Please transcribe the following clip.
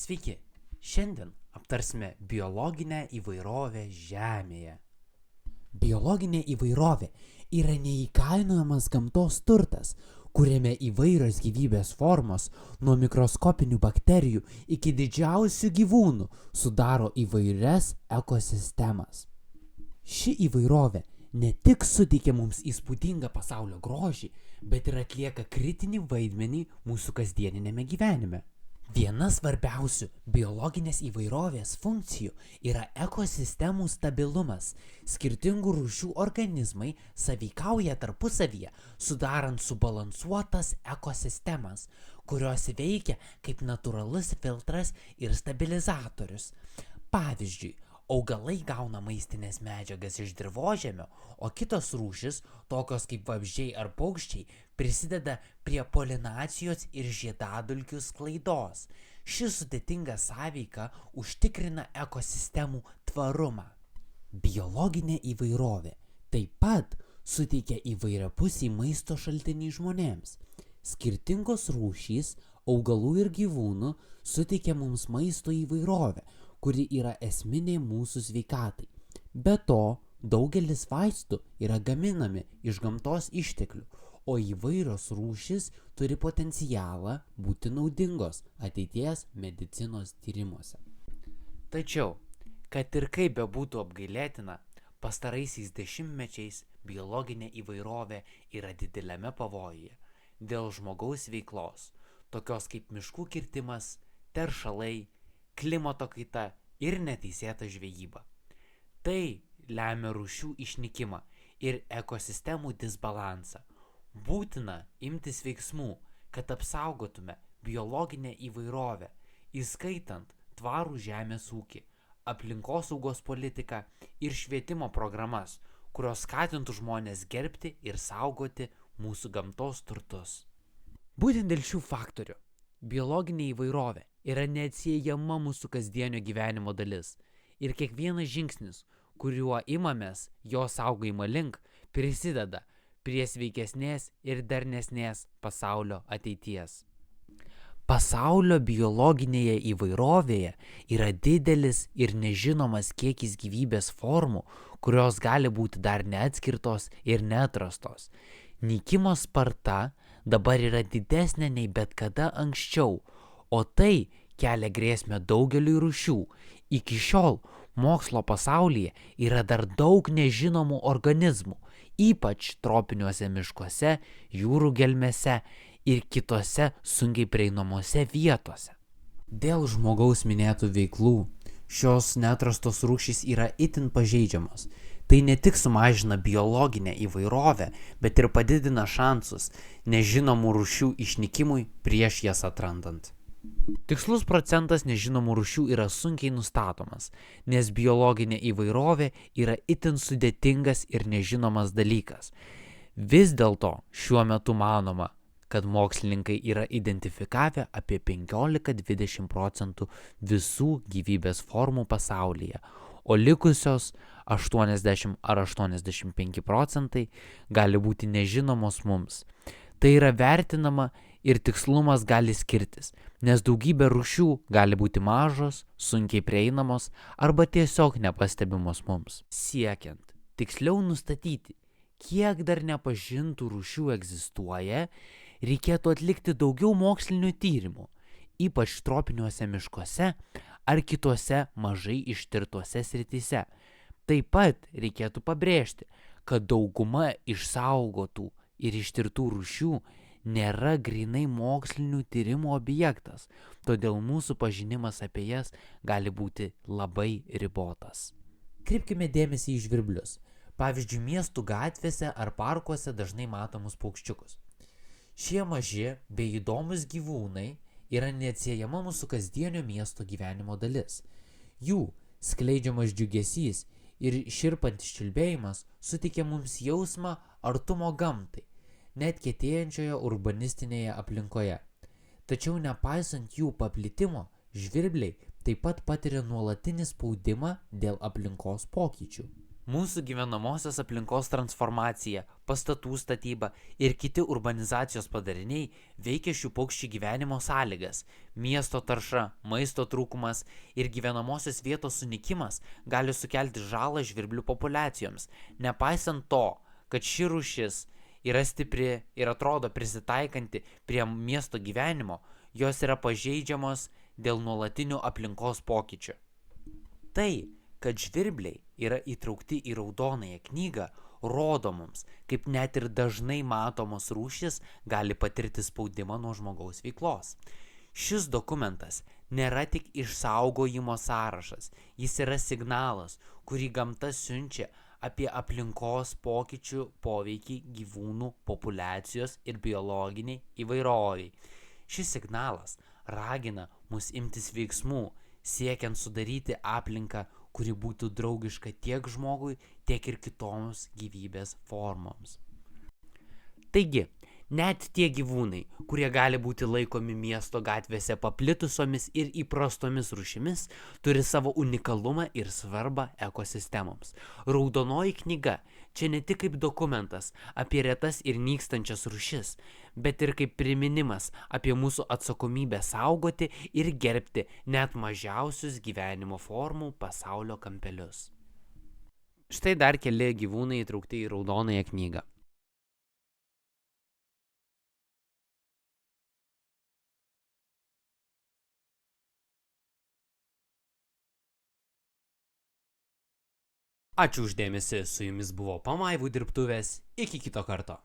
Sveiki, šiandien aptarsime biologinę įvairovę Žemėje. Biologinė įvairovė yra neįkainojamas gamtos turtas, kuriame įvairios gyvybės formos, nuo mikroskopinių bakterijų iki didžiausių gyvūnų, sudaro įvairias ekosistemas. Ši įvairovė ne tik suteikia mums įspūdingą pasaulio grožį, bet ir atlieka kritinį vaidmenį mūsų kasdieninėme gyvenime. Viena svarbiausių biologinės įvairovės funkcijų yra ekosistemų stabilumas. Skirtingų rūšių organizmai sąveikauja tarpusavyje, sudarant subalansuotas ekosistemas, kurios veikia kaip natūralus filtras ir stabilizatorius. Pavyzdžiui, augalai gauna maistinės medžiagas iš dirvožemio, o kitos rūšys, tokios kaip vabzdžiai ar paukščiai, prisideda prie polinacijos ir žiedadulkių sklaidos. Ši sudėtinga sąveika užtikrina ekosistemų tvarumą. Biologinė įvairovė taip pat suteikia įvairiapusį maisto šaltinį žmonėms. Skirtingos rūšys, augalų ir gyvūnų suteikia mums maisto įvairovę, kuri yra esminė mūsų sveikatai. Be to, daugelis vaistų yra gaminami iš gamtos išteklių, o įvairios rūšys turi potencialą būti naudingos ateities medicinos tyrimuose. Tačiau, kad ir kaip bebūtų apgailėtina, pastaraisiais dešimtmečiais biologinė įvairovė yra dideliame pavojuje dėl žmogaus veiklos, tokios kaip miškų kirtimas, teršalai, klimato kaita ir neteisėta žvejyba. Tai lemia rūšių išnykimą ir ekosistemų disbalansą. Būtina imtis veiksmų, kad apsaugotume biologinę įvairovę, įskaitant tvarų žemės ūkį, aplinkosaugos politiką ir švietimo programas, kurios skatintų žmones gerbti ir saugoti mūsų gamtos turtus. Būtent dėl šių faktorių biologinė įvairovė yra neatsiejama mūsų kasdienio gyvenimo dalis ir kiekvienas žingsnis, kuriuo imamės jo saugojimo link, prisideda prie sveikesnės ir darnesnės pasaulio ateities. Pasaulio biologinėje įvairovėje yra didelis ir nežinomas kiekis gyvybės formų, kurios gali būti dar neatskirtos ir neatrastos. Nykimo sparta dabar yra didesnė nei bet kada anksčiau, o tai kelia grėsmę daugeliui rūšių. Iki šiol mokslo pasaulyje yra dar daug nežinomų organizmų, ypač tropiniuose miškuose, jūrų gelmėse ir kitose sunkiai prieinamose vietose. Dėl žmogaus minėtų veiklų šios neatrastos rūšys yra itin pažeidžiamos. Tai ne tik sumažina biologinę įvairovę, bet ir padidina šansus nežinomų rūšių išnykimui prieš jas atrandant. Tikslus procentas nežinomų rūšių yra sunkiai nustatomas, nes biologinė įvairovė yra itin sudėtingas ir nežinomas dalykas. Vis dėlto šiuo metu manoma, kad mokslininkai yra identifikavę apie 15–20% visų gyvybės formų pasaulyje, o likusios 80 ar 85% gali būti nežinomos mums. Tai yra vertinama ir tikslumas gali skirtis, nes daugybė rūšių gali būti mažos, sunkiai prieinamos arba tiesiog nepastebimos mums. Siekiant tiksliau nustatyti, kiek dar nepažintų rūšių egzistuoja, reikėtų atlikti daugiau mokslinių tyrimų, ypač tropiniuose miškuose ar kitose mažai ištirtuose srityse. Taip pat reikėtų pabrėžti, kad dauguma išsaugotų ir ištirtų rūšių nėra grinai mokslinių tyrimų objektas, todėl mūsų pažinimas apie jas gali būti labai ribotas. Kreipkime dėmesį į žvirblius, pavyzdžiui, miestų gatvėse ar parkuose dažnai matomus paukščiukus. Šie maži bei įdomus gyvūnai yra neatsiejama mūsų kasdienio miesto gyvenimo dalis. Jų skleidžiamas džiugesys ir širpantis čiulbėjimas suteikia mums jausmą artumo gamtai, net kietėjančioje urbanistinėje aplinkoje. Tačiau nepaisant jų paplitimo, žvirbliai taip pat patiria nuolatinį spaudimą dėl aplinkos pokyčių. Mūsų gyvenamosios aplinkos transformacija, pastatų statyba ir kiti urbanizacijos padariniai veikia šių paukščių gyvenimo sąlygas. Miesto tarša, maisto trūkumas ir gyvenamosios vietos sunykimas gali sukelti žalą žvirblių populiacijoms. Nepaisant to, kad ši rūšis yra stipri ir atrodo prisitaikanti prie miesto gyvenimo, jos yra pažeidžiamos dėl nuolatinių aplinkos pokyčių. Tai, kad žvirbliai yra įtraukti į raudonąją knygą, rodo mums, kaip net ir dažnai matomos rūšys gali patirti spaudimą nuo žmogaus veiklos. Šis dokumentas nėra tik išsaugojimo sąrašas, jis yra signalas, kurį gamta siunčia apie aplinkos pokyčių poveikį gyvūnų populiacijos ir biologiniai įvairoviai. Šis signalas ragina mus imtis veiksmų, siekiant sudaryti aplinką, kuri būtų draugiška tiek žmogui, tiek ir kitoms gyvybės formoms. Taigi, net tie gyvūnai, kurie gali būti laikomi miesto gatvėse paplitusiomis ir įprastomis rūšimis, turi savo unikalumą ir svarbą ekosistemoms. Raudonoji knyga čia ne tik kaip dokumentas apie retas ir nykstančias rūšis, bet ir kaip priminimas apie mūsų atsakomybę saugoti ir gerbti net mažiausius gyvenimo formų pasaulio kampelius. Štai dar keli gyvūnai įtraukti į raudonąją knygą. Ačiū uždėmesi, su jumis buvo Pamaivų dirbtuvės, iki kito karto.